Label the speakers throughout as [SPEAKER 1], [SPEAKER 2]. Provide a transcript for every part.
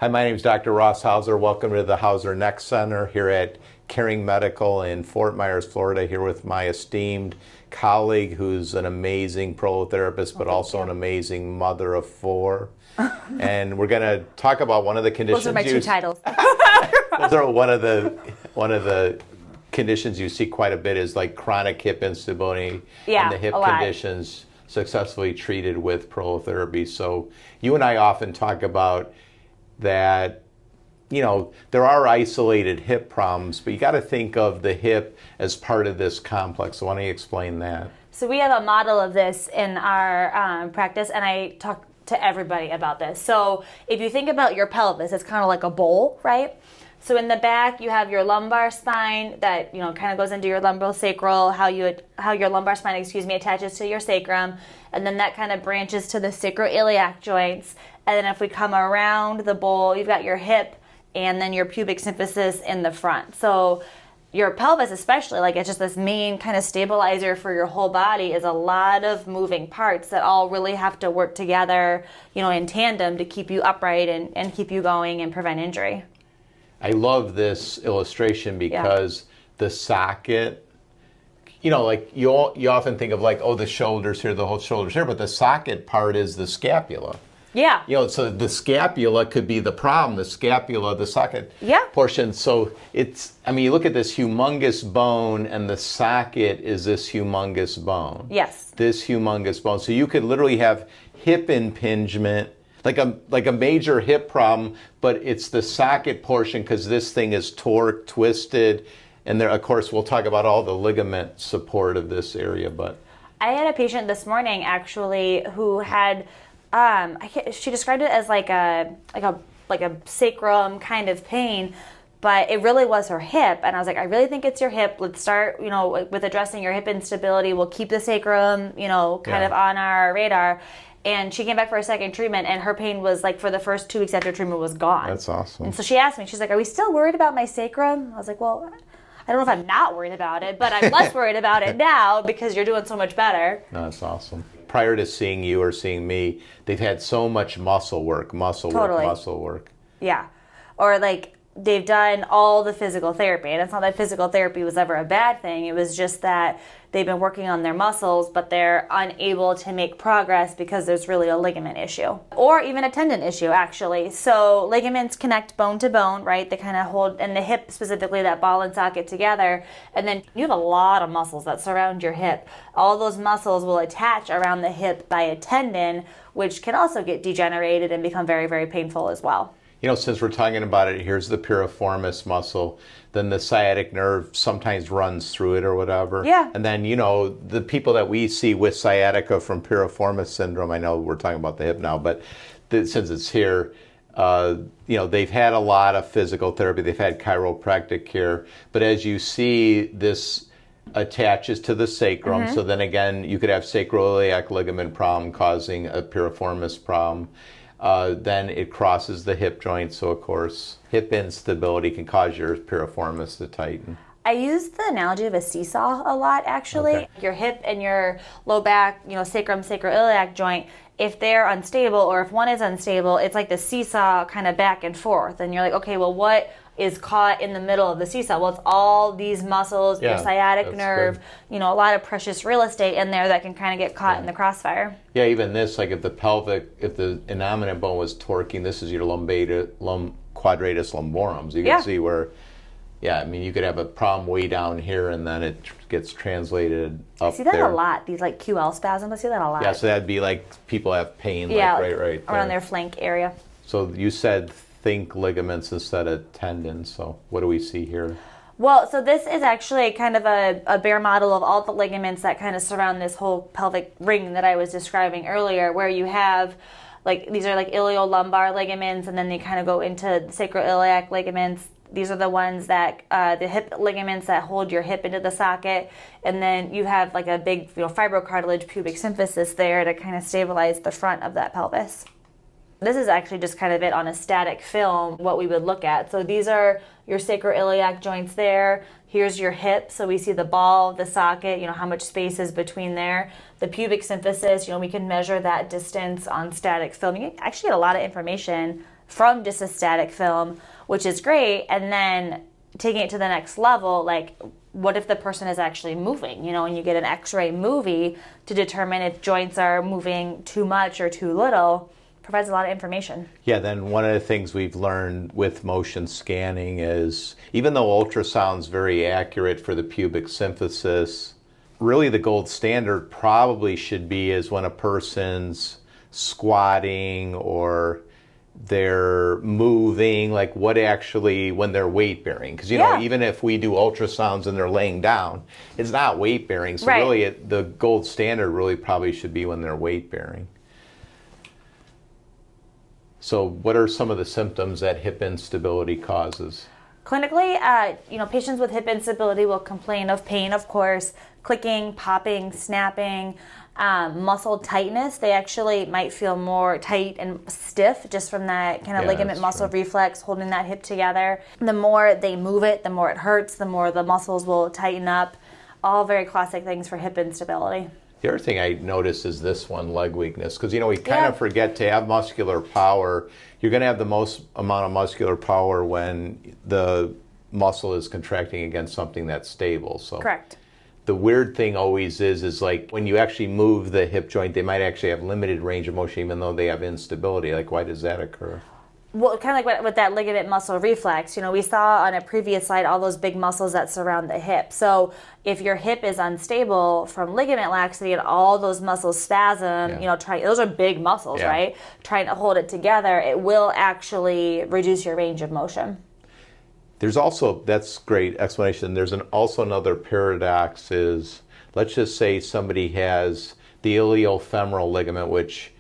[SPEAKER 1] Hi, my name is Dr. Ross Hauser. Welcome to the Hauser Neck Center here at Caring Medical in Fort Myers, Florida, here with my esteemed colleague who's an amazing prolotherapist, but also an amazing mother of four. And we're going to talk about one of the conditions.
[SPEAKER 2] Those are my two titles.
[SPEAKER 1] Those are one of the conditions you see quite a bit is like chronic hip instability and the hip conditions successfully treated with prolotherapy. So you and I often talk about that, you know, there are isolated hip problems, but you got to think of the hip as part of this complex. So why don't you explain that?
[SPEAKER 2] So we have a model of this in our practice, and I talk to everybody about this. So if you think about your pelvis, it's kind of like a bowl, right? So in the back, you have your lumbar spine that, you know, kind of goes into your lumbosacral, how your lumbar spine, attaches to your sacrum, and then that kind of branches to the sacroiliac joints. And then if we come around the bowl, you've got your hip and then your pubic symphysis in the front. So your pelvis especially, like it's just this main kind of stabilizer for your whole body, is a lot of moving parts that all really have to work together, you know, in tandem to keep you upright and keep you going and prevent injury.
[SPEAKER 1] I love this illustration because the socket, you know, like you often think of like, oh, the shoulders here, the whole shoulders here, but the socket part is the scapula.
[SPEAKER 2] Yeah.
[SPEAKER 1] You know, so the scapula could be the problem, the scapula, the socket portion. So it's, I mean, you look at this humongous bone and the socket is this humongous bone.
[SPEAKER 2] Yes.
[SPEAKER 1] This humongous bone. So you could literally have hip impingement, like a major hip problem, but it's the socket portion because this thing is torqued, twisted, and there, of course, we'll talk about all the ligament support of this area. But
[SPEAKER 2] I had a patient this morning actually who had, she described it as like a sacrum kind of pain, but it really was her hip. And I was like, I really think it's your hip. Let's start, you know, with addressing your hip instability. We'll keep the sacrum, you know, kind of on our radar. And she came back for a second treatment, and her pain was like for the first 2 weeks after treatment was gone.
[SPEAKER 1] That's awesome.
[SPEAKER 2] And so she asked me, she's like, are we still worried about my sacrum? I was like, well, I don't know if I'm not worried about it, but I'm less worried about it now because you're doing so much better.
[SPEAKER 1] No, that's awesome. Prior to seeing you or seeing me, they've had so much muscle work.
[SPEAKER 2] Yeah. Or like they've done all the physical therapy. And it's not that physical therapy was ever a bad thing. It was just that they've been working on their muscles, but they're unable to make progress because there's really a ligament issue. Or even a tendon issue, actually. So ligaments connect bone to bone, right? They kind of hold, and the hip specifically, that ball and socket together. And then you have a lot of muscles that surround your hip. All those muscles will attach around the hip by a tendon, which can also get degenerated and become very, very painful as well.
[SPEAKER 1] You know, since we're talking about it, here's the piriformis muscle. Then the sciatic nerve sometimes runs through it or whatever.
[SPEAKER 2] Yeah.
[SPEAKER 1] And then, you know, the people that we see with sciatica from piriformis syndrome, I know we're talking about the hip now, but since it's here, you know, they've had a lot of physical therapy. They've had chiropractic care. But as you see, this attaches to the sacrum. Mm-hmm. So then again, you could have sacroiliac ligament problem causing a piriformis problem. Then it crosses the hip joint, so of course hip instability can cause your piriformis to tighten.
[SPEAKER 2] I use the analogy of a seesaw a lot, actually. Okay. Your hip and your low back, you know, sacrum, sacroiliac joint, if they're unstable or if one is unstable, it's like the seesaw kind of back and forth. And you're like, okay, well, what is caught in the middle of the seesaw? Well, it's all these muscles, your sciatic nerve, you know, a lot of precious real estate in there that can kind of get caught in the crossfire.
[SPEAKER 1] Yeah, even this, like if the innominate bone was torquing, this is your quadratus lumborum. So you can see where, I mean, you could have a problem way down here and then it gets translated up there.
[SPEAKER 2] I see that a lot, these like QL spasms, I see that a lot.
[SPEAKER 1] Yeah, so that'd be like people have pain like right there.
[SPEAKER 2] Around their flank area.
[SPEAKER 1] So you said think ligaments instead of tendons. So what do we see here?
[SPEAKER 2] Well, so this is actually kind of a bare model of all the ligaments that kind of surround this whole pelvic ring that I was describing earlier, where you have like, these are like iliolumbar ligaments, and then they kind of go into sacroiliac ligaments. These are the ones that, the hip ligaments that hold your hip into the socket. And then you have like a big, you know, fibrocartilage pubic symphysis there to kind of stabilize the front of that pelvis. This is actually just kind of it on a static film, what we would look at. So these are your sacroiliac joints there. Here's your hip. So we see the ball, the socket, you know, how much space is between there. The pubic symphysis, you know, we can measure that distance on static film. You can actually get a lot of information from just a static film, which is great. And then taking it to the next level, like what if the person is actually moving, you know, and you get an x-ray movie to determine if joints are moving too much or too little, provides a lot of information.
[SPEAKER 1] Yeah, then one of the things we've learned with motion scanning is, even though ultrasound's very accurate for the pubic symphysis, really the gold standard probably should be is when a person's squatting or they're moving, like what actually, when they're weight bearing. Because, you know, even if we do ultrasounds and they're laying down, it's not weight bearing. So really the gold standard really probably should be when they're weight bearing. So what are some of the symptoms that hip instability causes?
[SPEAKER 2] Clinically, you know, patients with hip instability will complain of pain, of course, clicking, popping, snapping, muscle tightness. They actually might feel more tight and stiff just from that kind of ligament muscle reflex holding that hip together. The more they move it, the more it hurts, the more the muscles will tighten up. All very classic things for hip instability.
[SPEAKER 1] The other thing I notice is this one, leg weakness, because, you know, we kind of forget to have muscular power. You're going to have the most amount of muscular power when the muscle is contracting against something that's stable. So
[SPEAKER 2] correct.
[SPEAKER 1] The weird thing always is like when you actually move the hip joint, they might actually have limited range of motion even though they have instability. Like, why does that occur?
[SPEAKER 2] Well, kind of like with that ligament muscle reflex, you know, we saw on a previous slide all those big muscles that surround the hip. So if your hip is unstable from ligament laxity and all those muscles spasm, you know, those are big muscles, right? Trying to hold it together, it will actually reduce your range of motion.
[SPEAKER 1] There's also, that's great explanation. There's also another paradox is, let's just say somebody has the iliofemoral ligament, which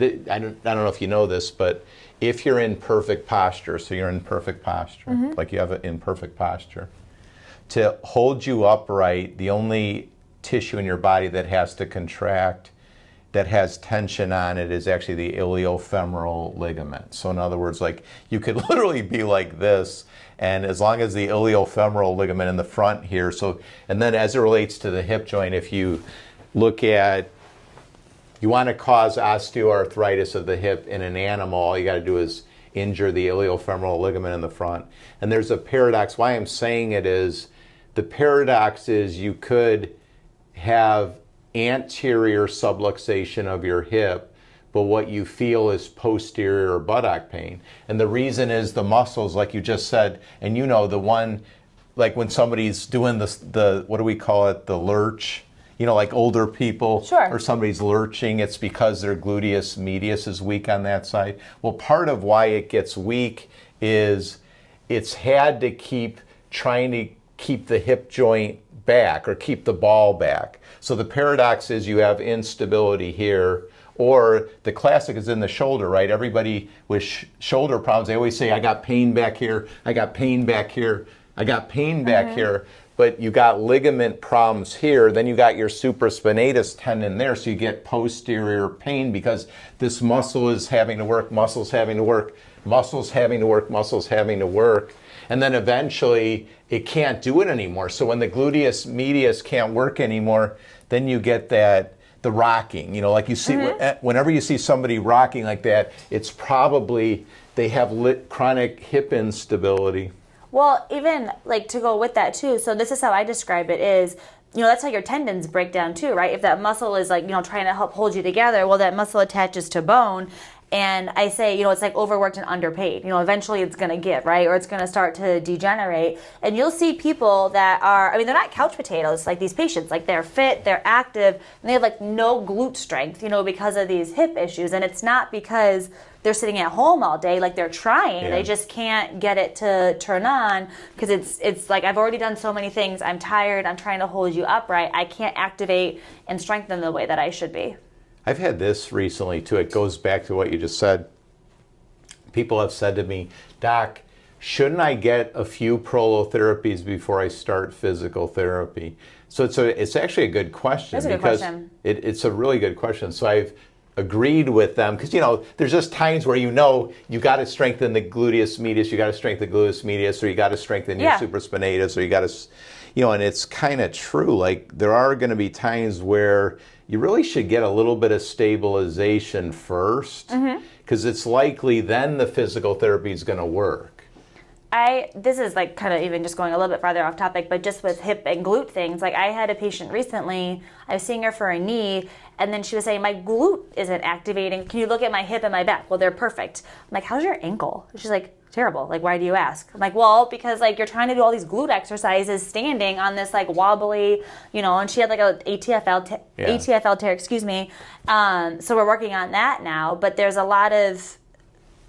[SPEAKER 1] I don't know if you know this, but if you're in perfect posture, so you're in perfect posture, like you have an imperfect posture, to hold you upright, the only tissue in your body that has to contract, that has tension on it, is actually the iliofemoral ligament. So in other words, like you could literally be like this, and as long as the iliofemoral ligament in the front here, so, and then as it relates to the hip joint, if you look at, you want to cause osteoarthritis of the hip in an animal, all you got to do is injure the iliofemoral ligament in the front. And there's a paradox. Why I'm saying it is, the paradox is you could have anterior subluxation of your hip, but what you feel is posterior buttock pain. And the reason is the muscles, like you just said, and you know, the one, like when somebody's doing the what do we call it, the lurch, you know, like older people, or somebody's lurching, it's because their gluteus medius is weak on that side. Well, part of why it gets weak is it's had to keep trying to keep the hip joint back or keep the ball back. So the paradox is you have instability here, or the classic is in the shoulder, right? Everybody with shoulder problems, they always say, I got pain back here, I got pain back here, I got pain back here. But you got ligament problems here, then you got your supraspinatus tendon there, so you get posterior pain because this muscle is having to work, muscles having to work, muscles having to work, muscles having to work. And then eventually it can't do it anymore. So when the gluteus medius can't work anymore, then you get that, the rocking. You know, like you see, whenever you see somebody rocking like that, it's probably they have chronic hip instability.
[SPEAKER 2] Well, even like to go with that too, so this is how I describe it is, you know, that's how your tendons break down too, right? If that muscle is like, you know, trying to help hold you together, well, that muscle attaches to bone. And I say, you know, it's like overworked and underpaid. You know, eventually it's going to give, right? Or it's going to start to degenerate. And you'll see people that are, I mean, they're not couch potatoes, like these patients. Like they're fit, they're active, and they have like no glute strength, you know, because of these hip issues. And it's not because they're sitting at home all day, like they're trying. They just can't get it to turn on because it's like, I've already done so many things. I'm tired. I'm trying to hold you upright. I can't activate and strengthen the way that I should be.
[SPEAKER 1] I've had this recently too. It goes back to what you just said. People have said to me, Doc, shouldn't I get a few prolotherapies before I start physical therapy? So it's actually a good question.
[SPEAKER 2] That's a good question.
[SPEAKER 1] It's a really good question. So I've agreed with them because, you know, there's just times where, you know, you got to strengthen the gluteus medius, you got to strengthen the gluteus medius, or you got to strengthen your supraspinatus, or you got to, you know, and it's kind of true. Like there are going to be times where you really should get a little bit of stabilization first Because it's likely then the physical therapy is going to work.
[SPEAKER 2] This is like kind of even just going a little bit farther off topic, but just with hip and glute things, like I had a patient recently, I was seeing her for a knee, and then she was saying, my glute isn't activating. Can you look at my hip and my back? Well, they're perfect. I'm like, how's your ankle? She's like, terrible. Like, why do you ask? I'm like, well, because like you're trying to do all these glute exercises standing on this like wobbly, and she had like a ATFL tear, excuse me. So we're working on that now, but there's a lot of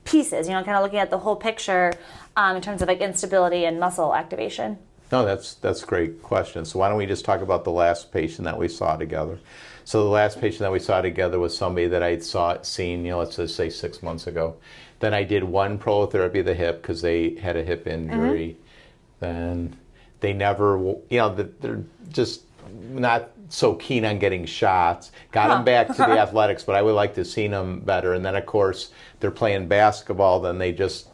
[SPEAKER 2] pieces, kind of looking at the whole picture in terms of like instability and muscle activation.
[SPEAKER 1] No, that's a great question. So why don't we just talk about the last patient that we saw together? So the last patient that we saw together was somebody that I'd seen, let's just say 6 months ago. Then I did one prolotherapy of the hip because they had a hip injury. Then they never, they're just not so keen on getting shots. Got them back to the athletics, but I would like to see them better. And then, of course, they're playing basketball. Then they just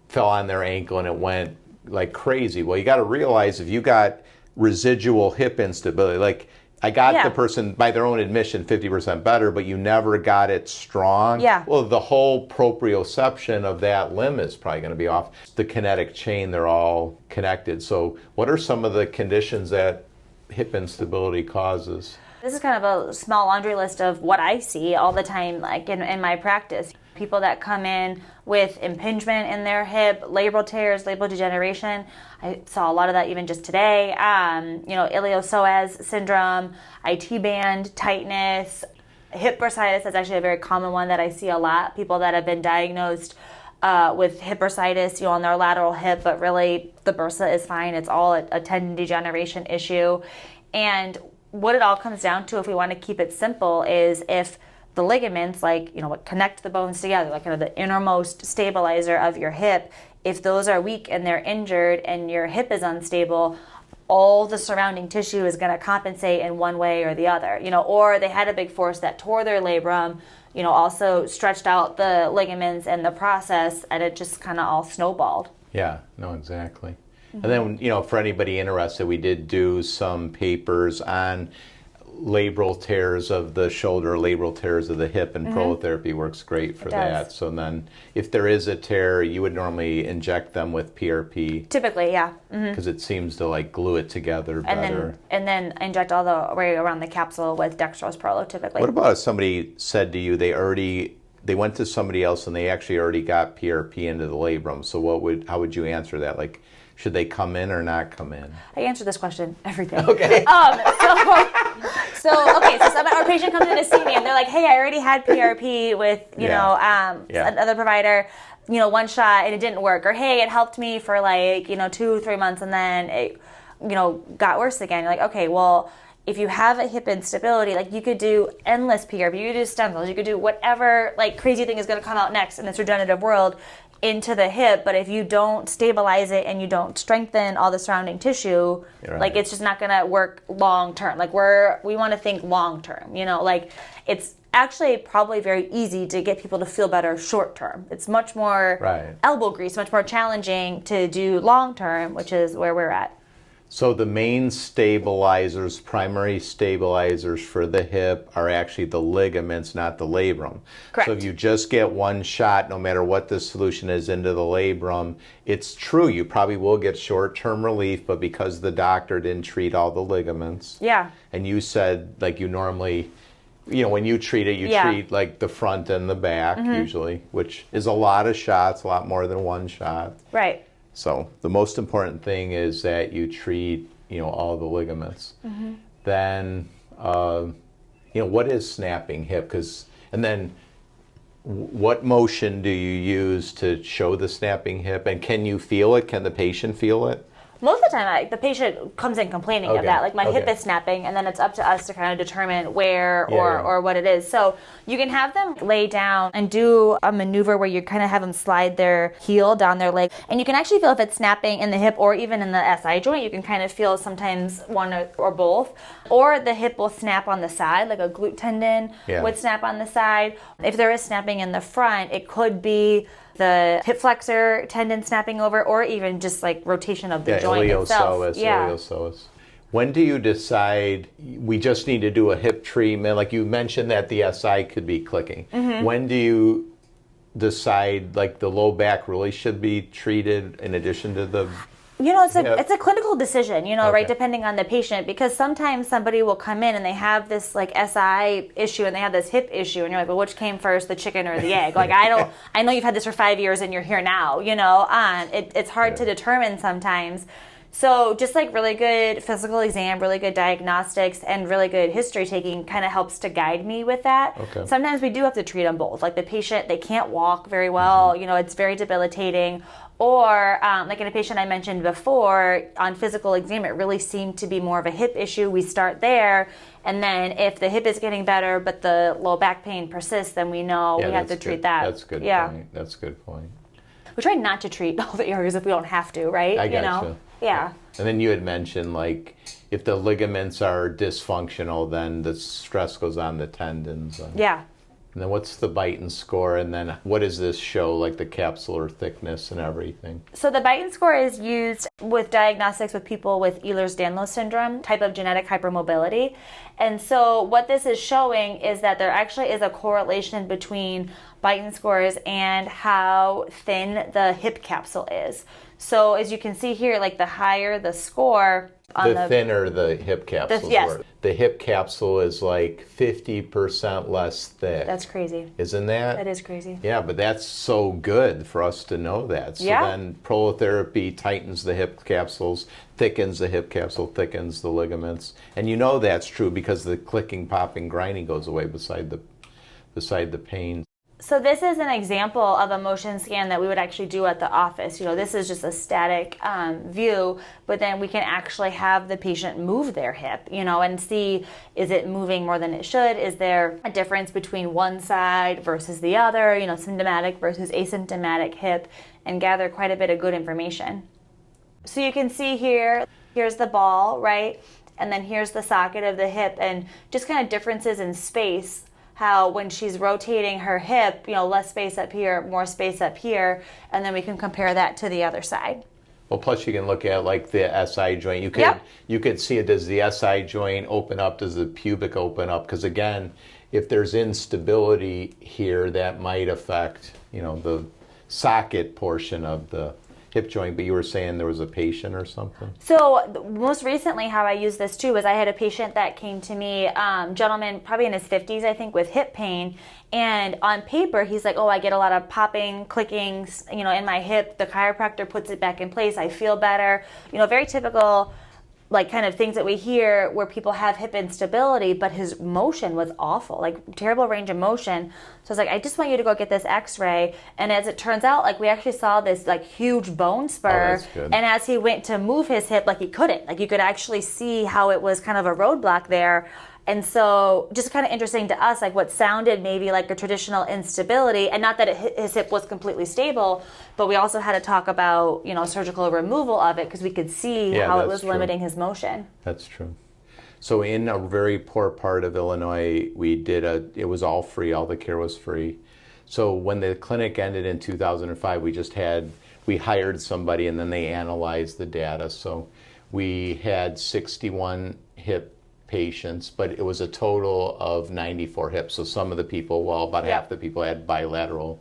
[SPEAKER 1] fell on their ankle and it went like crazy. Well, you got to realize if you got residual hip instability, like I got the person by their own admission 50% better, but you never got it strong.
[SPEAKER 2] Yeah.
[SPEAKER 1] Well, the whole proprioception of that limb is probably going to be off. The kinetic chain, they're all connected. So what are some of the conditions that hip instability causes?
[SPEAKER 2] This is kind of a small laundry list of what I see all the time, like in my practice. People that come in with impingement in their hip, labral tears, labral degeneration. I saw a lot of that even just today. Iliopsoas syndrome, IT band tightness, hip bursitis. That's actually a very common one that I see a lot. People that have been diagnosed with hip bursitis, on their lateral hip, but really the bursa is fine. It's all a tendon degeneration issue. And what it all comes down to, if we want to keep it simple, is if the ligaments, what connect the bones together, like kind of the innermost stabilizer of your hip, if those are weak and they're injured and your hip is unstable, all the surrounding tissue is going to compensate in one way or the other, or they had a big force that tore their labrum, also stretched out the ligaments in the process, and it just kind of all snowballed.
[SPEAKER 1] Yeah, no, exactly. And then, for anybody interested, we did do some papers on labral tears of the shoulder, labral tears of the hip, and prolotherapy works great for that. So then if there is a tear, you would normally inject them with PRP.
[SPEAKER 2] Typically, yeah.
[SPEAKER 1] Because it seems to glue it together better.
[SPEAKER 2] And then inject all the way around the capsule with dextrose prolo typically.
[SPEAKER 1] What about if somebody said to you they went to somebody else and they actually already got PRP into the labrum? So how would you answer that? Should they come in or not come in?
[SPEAKER 2] I answer this question every day.
[SPEAKER 1] Okay.
[SPEAKER 2] So our patient comes in to see me and they're like, hey, I already had PRP with, another provider, one shot and it didn't work. Or, hey, it helped me for 2-3 months and then it, got worse again. You're like, okay, well, if you have a hip instability, you could do endless PRP, you could do stem cells, you could do whatever crazy thing is going to come out next in this regenerative world into the hip, but if you don't stabilize it and you don't strengthen all the surrounding tissue, it's just not going to work long term. We want to think long term, it's actually probably very easy to get people to feel better short term. It's much more elbow grease, much more challenging to do long term, which is where we're at.
[SPEAKER 1] So the main stabilizers, primary stabilizers for the hip are actually the ligaments, not the labrum.
[SPEAKER 2] Correct.
[SPEAKER 1] So if you just get one shot, no matter what the solution is into the labrum, it's true, you probably will get short-term relief, but because the doctor didn't treat all the ligaments.
[SPEAKER 2] Yeah.
[SPEAKER 1] And you said, you normally, when you treat it, you treat the front and the back usually, which is a lot of shots, a lot more than one shot.
[SPEAKER 2] Right.
[SPEAKER 1] So the most important thing is that you treat, all the ligaments. Then, what is snapping hip? And then what motion do you use to show the snapping hip? And can you feel it? Can the patient feel it?
[SPEAKER 2] Most of the time, the patient comes in complaining of that. My hip is snapping, and then it's up to us to kind of determine where or what it is. So you can have them lay down and do a maneuver where you kind of have them slide their heel down their leg. And you can actually feel if it's snapping in the hip or even in the SI joint. You can kind of feel sometimes one or both. Or the hip will snap on the side, like a glute tendon would snap on the side. If there is snapping in the front, it could be the hip flexor tendon snapping over, or even just rotation of the joint itself.
[SPEAKER 1] Iliopsoas. When do you decide we just need to do a hip treatment? You mentioned that the SI could be clicking. When do you decide like the low back really should be treated in addition to the
[SPEAKER 2] it's a clinical decision, right, depending on the patient, because sometimes somebody will come in and they have this like SI issue and they have this hip issue, and you're like, well, which came first, the chicken or the egg? Like, I know you've had this for 5 years and you're here now, it's hard to determine sometimes. So just like really good physical exam, really good diagnostics, and really good history taking kind of helps to guide me with that.
[SPEAKER 1] Okay.
[SPEAKER 2] Sometimes we do have to treat them both. Like the patient, they can't walk very well, it's very debilitating. Or like in a patient I mentioned before, on physical exam, it really seemed to be more of a hip issue. We start there, and then if the hip is getting better but the low back pain persists, then we know we have to treat that.
[SPEAKER 1] That's a good point. That's a good point.
[SPEAKER 2] We try not to treat all the areas if we don't have to, right?
[SPEAKER 1] I gotcha.
[SPEAKER 2] Yeah.
[SPEAKER 1] And then you had mentioned, like, if the ligaments are dysfunctional, then the stress goes on the tendons.
[SPEAKER 2] Yeah.
[SPEAKER 1] And then what's the Beighton score? And then what does this show, like the capsular thickness and everything?
[SPEAKER 2] So the Beighton score is used with diagnostics with people with Ehlers-Danlos syndrome, type of genetic hypermobility. And so what this is showing is that there actually is a correlation between Beighton scores and how thin the hip capsule is. So as you can see here, like the higher the score,
[SPEAKER 1] the thinner the hip capsule.
[SPEAKER 2] Yes.
[SPEAKER 1] The hip capsule is like 50% less thick.
[SPEAKER 2] That's crazy.
[SPEAKER 1] Isn't that?
[SPEAKER 2] That is crazy.
[SPEAKER 1] Yeah, but that's so good for us to know that. So then Prolotherapy tightens the hip capsules, thickens the hip capsule, thickens the ligaments. And that's true because the clicking, popping, grinding goes away beside the pain.
[SPEAKER 2] So this is an example of a motion scan that we would actually do at the office. This is just a static view, but then we can actually have the patient move their hip, and see, is it moving more than it should? Is there a difference between one side versus the other, symptomatic versus asymptomatic hip, and gather quite a bit of good information. So you can see here's the ball, right? And then here's the socket of the hip, and just kind of differences in space. How when she's rotating her hip, less space up here, more space up here, and then we can compare that to the other side.
[SPEAKER 1] Well, plus you can look at like the SI joint. You could see it. Does the SI joint open up? Does the pubic open up? Because again, if there's instability here, that might affect the socket portion of the hip joint. But you were saying there was a patient or something?
[SPEAKER 2] So most recently how I used this too was I had a patient that came to me, gentleman probably in his 50s, I think, with hip pain. And on paper, he's like, oh, I get a lot of popping, clicking, in my hip. The chiropractor puts it back in place. I feel better. Very typical, like kind of things that we hear where people have hip instability, but his motion was awful, like terrible range of motion. So I was like, I just want you to go get this x-ray. And as it turns out, like we actually saw this like huge bone spur.
[SPEAKER 1] Oh, and
[SPEAKER 2] as he went to move his hip, like he couldn't, like you could actually see how it was kind of a roadblock there. And so just kind of interesting to us, like what sounded maybe like a traditional instability, and not that his hip was completely stable, but we also had to talk about, surgical removal of it because we could see how it was limiting his motion.
[SPEAKER 1] That's true. So in a very poor part of Illinois, it was all free, all the care was free. So when the clinic ended in 2005, we hired somebody and then they analyzed the data. So we had 61 hip patients, but it was a total of 94 hips. So some of the people, about half the people had bilateral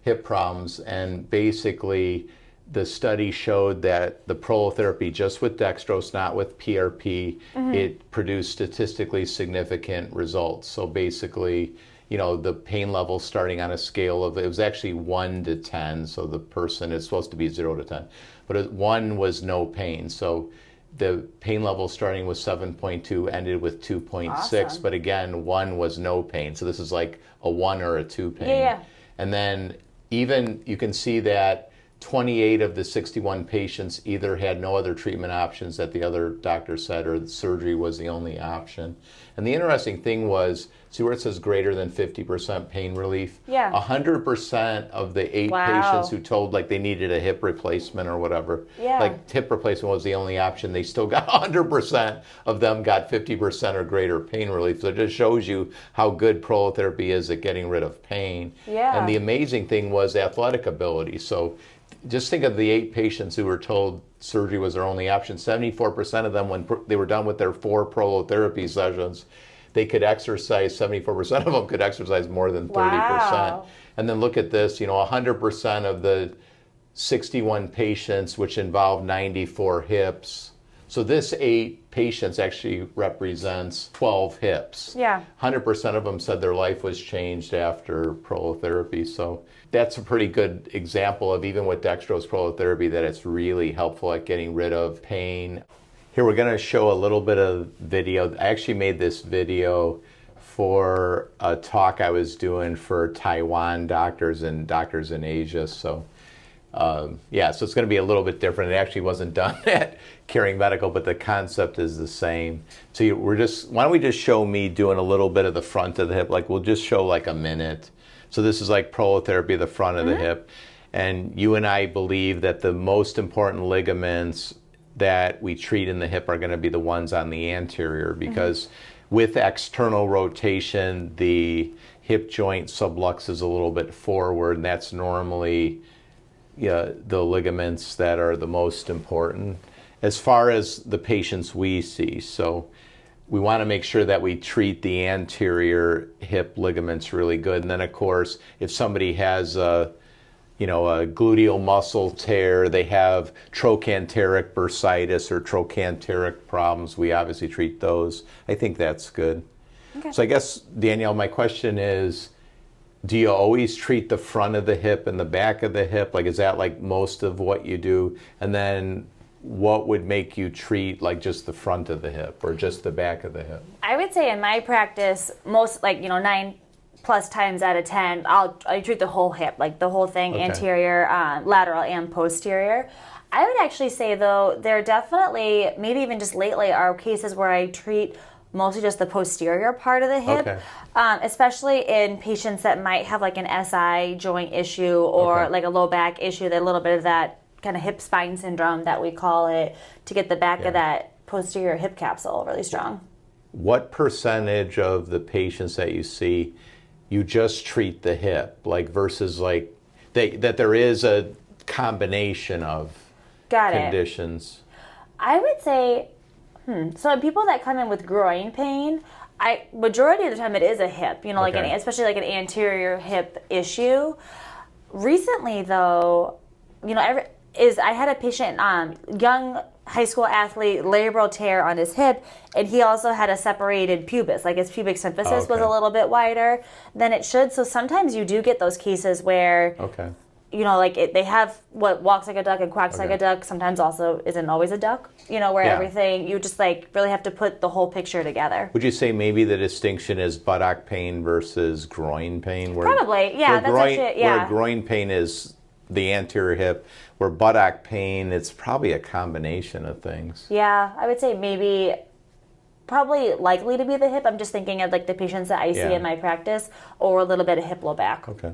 [SPEAKER 1] hip problems. And basically, the study showed that the Prolotherapy, just with dextrose, not with PRP, it produced statistically significant results. So basically, the pain level starting on a scale of, it was actually 1 to 10. So the person is supposed to be 0 to 10. But 1 was no pain. So the pain level starting with 7.2 ended with 2.6, awesome. But again, 1 was no pain. So this is like a 1 or a 2 pain.
[SPEAKER 2] Yeah.
[SPEAKER 1] And then even you can see that 28 of the 61 patients either had no other treatment options that the other doctor said, or surgery was the only option. And the interesting thing was, see where it says greater than 50% pain relief?
[SPEAKER 2] Yeah.
[SPEAKER 1] 100% of the 8 patients who told like they needed a hip replacement or whatever, like hip replacement was the only option, they still got 100% of them got 50% or greater pain relief. So it just shows you how good Prolotherapy is at getting rid of pain.
[SPEAKER 2] Yeah.
[SPEAKER 1] And the amazing thing was athletic ability. So just think of the 8 patients who were told surgery was their only option. 74% of them, when they were done with their 4 Prolotherapy sessions, they could exercise, 74% of them could exercise more than 30%.
[SPEAKER 2] Wow.
[SPEAKER 1] And then look at this, 100% of the 61 patients, which involved 94 hips. So this 8 patients actually represents 12 hips.
[SPEAKER 2] Yeah.
[SPEAKER 1] 100% of them said their life was changed after prolotherapy. So that's a pretty good example of, even with dextrose prolotherapy, that it's really helpful at getting rid of pain. Here we're going to show a little bit of video. I actually made this video for a talk I was doing for Taiwan doctors and doctors in Asia. So so it's going to be a little bit different. It actually wasn't done at Caring Medical, but the concept is the same. So why don't we just show me doing a little bit of the front of the hip? Like, we'll just show like a minute. So this is like prolotherapy, the front of the hip. And you and I believe that the most important ligaments that we treat in the hip are going to be the ones on the anterior, because with external rotation, the hip joint subluxes a little bit forward, and that's normally the ligaments that are the most important as far as the patients we see. So we want to make sure that we treat the anterior hip ligaments really good. And then, of course, if somebody has a gluteal muscle tear, they have trochanteric bursitis or trochanteric problems, we obviously treat those. I think that's good. Okay. So I guess, Danielle, my question is, do you always treat the front of the hip and the back of the hip? Like, is that like most of what you do? And then what would make you treat like just the front of the hip or just the back of the hip?
[SPEAKER 2] I would say in my practice, most 9+ times out of 10, I treat the whole hip, like the whole thing, okay. Anterior, lateral, and posterior. I would actually say, though, there definitely, maybe even just lately, are cases where I treat mostly just the posterior part of the hip, okay. Especially in patients that might have like an SI joint issue or like a low back issue, that a little bit of that kind of hip spine syndrome that we call it, to get the back of that posterior hip capsule really strong.
[SPEAKER 1] What percentage of the patients that you see, you just treat the hip, like versus like that there is a combination of conditions?
[SPEAKER 2] I would say, so in people that come in with groin pain, majority of the time it is a hip, like especially like an anterior hip issue. Recently, though, I had a patient, young high school athlete, labral tear on his hip, and he also had a separated pubis, like his pubic symphysis was a little bit wider than it should. So sometimes you do get those cases where, they have what walks like a duck and quacks like a duck, sometimes also isn't always a duck, where everything, you just like really have to put the whole picture together.
[SPEAKER 1] Would you say maybe the distinction is buttock pain versus groin pain?
[SPEAKER 2] Probably, yeah.
[SPEAKER 1] Where groin pain is the anterior hip, where buttock pain, it's probably a combination of things.
[SPEAKER 2] Yeah, I would say probably likely to be the hip. I'm just thinking of like the patients that I see in my practice, or a little bit of hip low back.
[SPEAKER 1] Okay.